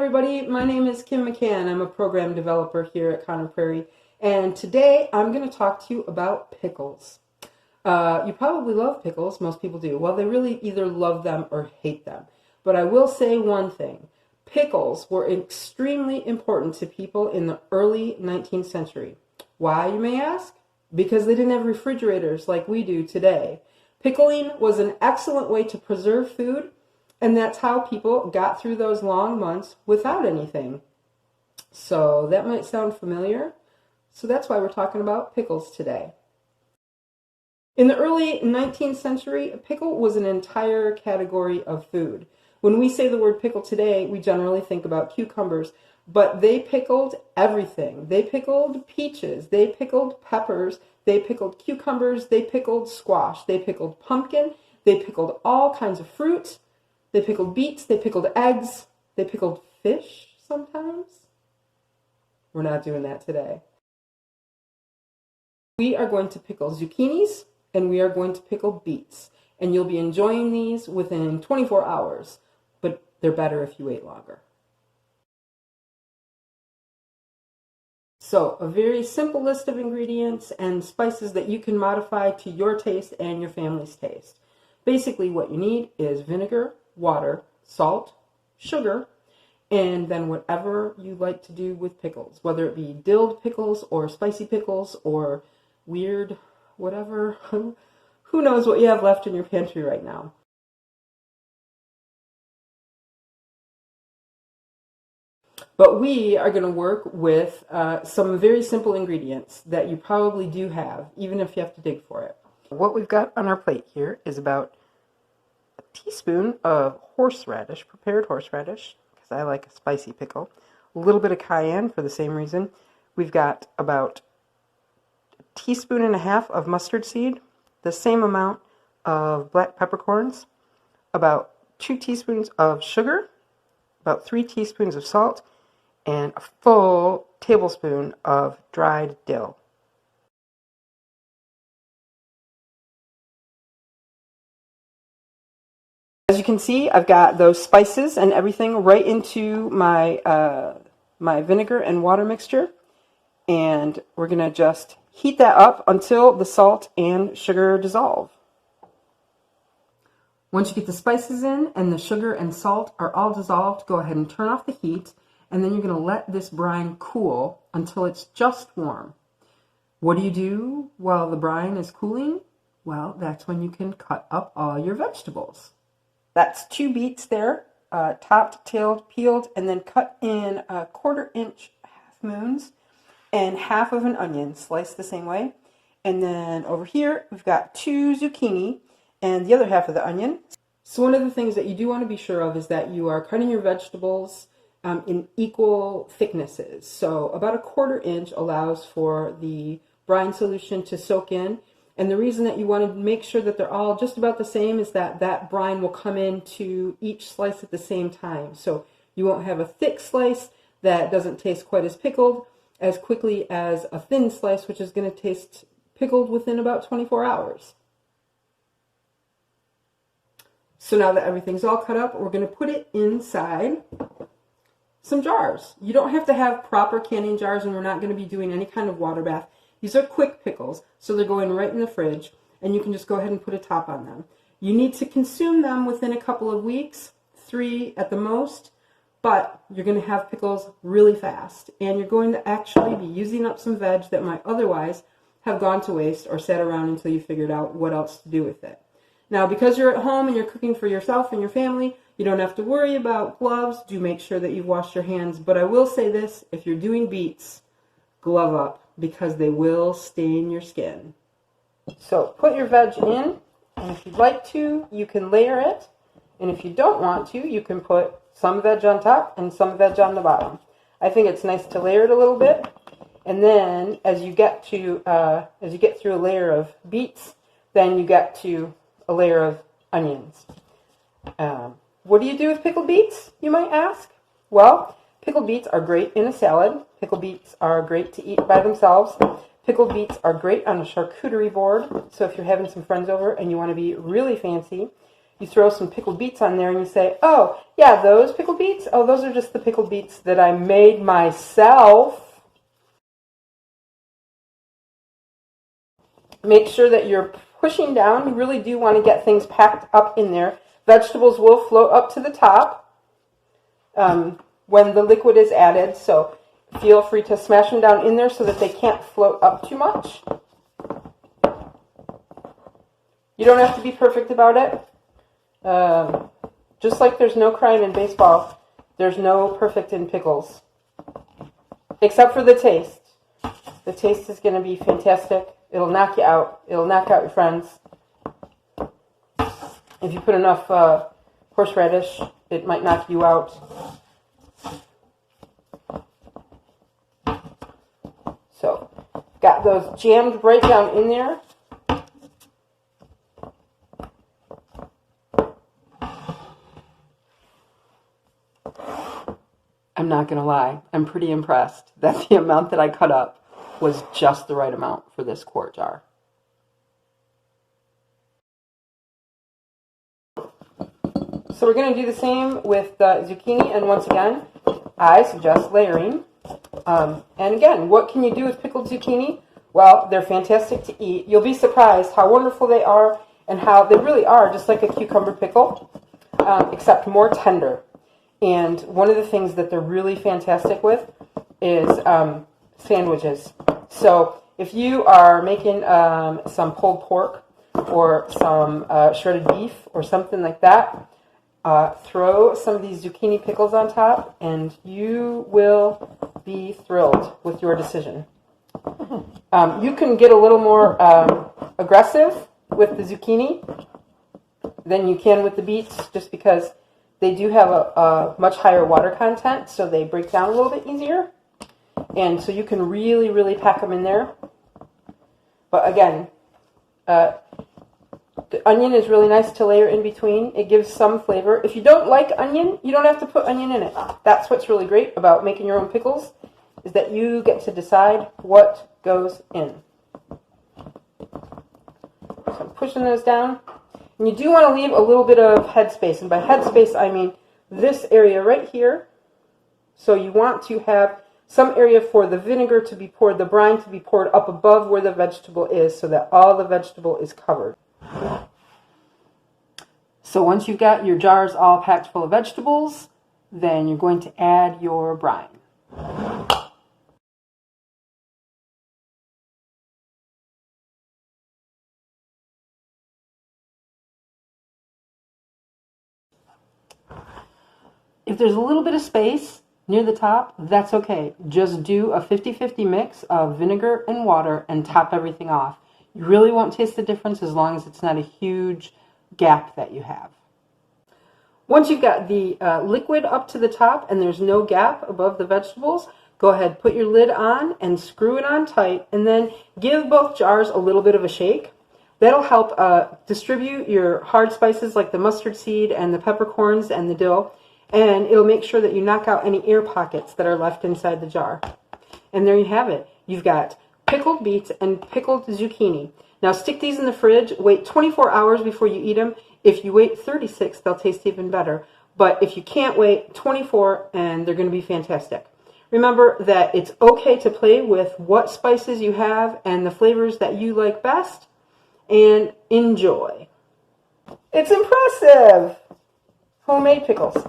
everybody, my name is Kim McCann. I'm a program developer here at Prairie, and today I'm going to talk to you about pickles. You probably love pickles, most people do. Well, they really either love them or hate them. But I will say one thing. Pickles were extremely important to people in the early 19th century. Why, you may ask? Because they didn't have refrigerators like we do today. Pickling was an excellent way to preserve food, and that's how people got through those long months without anything. So that might sound familiar. So that's why we're talking about pickles today. In the early 19th century, a pickle was an entire category of food. When we say the word pickle today, we generally think about cucumbers, but they pickled everything. They pickled peaches, they pickled peppers, they pickled cucumbers, they pickled squash, they pickled pumpkin, they pickled all kinds of fruit. They pickled beets, they pickled eggs, they pickled fish sometimes. We're not doing that today. We are going to pickle zucchinis and we are going to pickle beets. And you'll be enjoying these within 24 hours, but they're better if you wait longer. So, a very simple list of ingredients and spices that you can modify to your taste and your family's taste. Basically, what you need is vinegar, water, salt, sugar, and then whatever you like to do with pickles, whether it be dilled pickles or spicy pickles or weird whatever. Who knows what you have left in your pantry right now. But we are going to work with some very simple ingredients that you probably do have, even if you have to dig for it. What we've got on our plate here is about a teaspoon of horseradish, prepared horseradish, because I like a spicy pickle. A little bit of cayenne for the same reason. We've got about a teaspoon and a half of mustard seed, the same amount of black peppercorns, about 2 teaspoons of sugar, about 3 teaspoons of salt, and a full tablespoon of dried dill. As you can see, I've got those spices and everything right into my my vinegar and water mixture, and we're going to just heat that up until the salt and sugar dissolve. Once you get the spices in and the sugar and salt are all dissolved, go ahead and turn off the heat, and then you're going to let this brine cool until it's just warm. What do you do while the brine is cooling? Well, that's when you can cut up all your vegetables. That's 2 beets there, topped, tailed, peeled, and then cut in 1/4 inch half moons, and half of an onion sliced the same way. And then over here, we've got 2 zucchini and the other half of the onion. So one of the things that you do want to be sure of is that you are cutting your vegetables in equal thicknesses. So about 1/4 inch allows for the brine solution to soak in. And the reason that you want to make sure that they're all just about the same is that that brine will come into each slice at the same time. So you won't have a thick slice that doesn't taste quite as pickled as quickly as a thin slice, which is going to taste pickled within about 24 hours. So now that everything's all cut up, we're going to put it inside some jars. You don't have to have proper canning jars, and we're not going to be doing any kind of water bath. These are quick pickles, so they're going right in the fridge, and you can just go ahead and put a top on them. You need to consume them within a couple of weeks, 3 at the most, but you're going to have pickles really fast, and you're going to actually be using up some veg that might otherwise have gone to waste or sat around until you figured out what else to do with it. Now, because you're at home and you're cooking for yourself and your family, you don't have to worry about gloves. Do make sure that you've washed your hands, but I will say this, if you're doing beets, glove up, because they will stain your skin. So put your veg in, and if you'd like to, you can layer it, and if you don't want to, you can put some veg on top and some veg on the bottom. I think it's nice to layer it a little bit, and then as you get through a layer of beets, then you get to a layer of onions. What do you do with pickled beets, you might ask? Well, pickled beets are great in a salad. Pickled beets are great to eat by themselves. Pickled beets are great on a charcuterie board. So if you're having some friends over and you want to be really fancy, you throw some pickled beets on there and you say, oh, yeah, those pickled beets? Oh, those are just the pickled beets that I made myself. Make sure that you're pushing down. You really do want to get things packed up in there. Vegetables will float up to the top when the liquid is added, so feel free to smash them down in there so that they can't float up too much. You don't have to be perfect about it. Just like there's no crying in baseball, there's no perfect in pickles. Except for the taste. The taste is going to be fantastic. It'll knock you out. It'll knock out your friends. If you put enough horseradish, it might knock you out. So, got those jammed right down in there. I'm not going to lie, I'm pretty impressed that the amount that I cut up was just the right amount for this quart jar. So we're going to do the same with the zucchini, and once again, I suggest layering. And again, what can you do with pickled zucchini? Well, they're fantastic to eat. You'll be surprised how wonderful they are and how they really are just like a cucumber pickle, except more tender. And one of the things that they're really fantastic with is sandwiches. So if you are making some pulled pork or some shredded beef or something like that, throw some of these zucchini pickles on top and you will be thrilled with your decision. You can get a little more aggressive with the zucchini than you can with the beets, just because they do have a much higher water content, so they break down a little bit easier. And so you can really, really pack them in there. But again, the onion is really nice to layer in between. It gives some flavor. If you don't like onion, you don't have to put onion in it. That's what's really great about making your own pickles, is that you get to decide what goes in. So I'm pushing those down. And you do want to leave a little bit of headspace. And by headspace, I mean this area right here. So you want to have some area for the vinegar to be poured, the brine to be poured up above where the vegetable is, so that all the vegetable is covered. So once you've got your jars all packed full of vegetables, then you're going to add your brine. If there's a little bit of space near the top, that's okay. Just do a 50-50 mix of vinegar and water and top everything off. You really won't taste the difference as long as it's not a huge gap that you have. Once you've got the liquid up to the top and there's no gap above the vegetables, go ahead, put your lid on and screw it on tight, and then give both jars a little bit of a shake. That'll help distribute your hard spices like the mustard seed and the peppercorns and the dill, and it'll make sure that you knock out any air pockets that are left inside the jar. And there you have it. You've got pickled beets and pickled zucchini. Now stick these in the fridge. Wait 24 hours before you eat them. If you wait 36, they'll taste even better. But if you can't wait, 24, and they're going to be fantastic. Remember that it's okay to play with what spices you have and the flavors that you like best, and enjoy. It's impressive! Homemade pickles.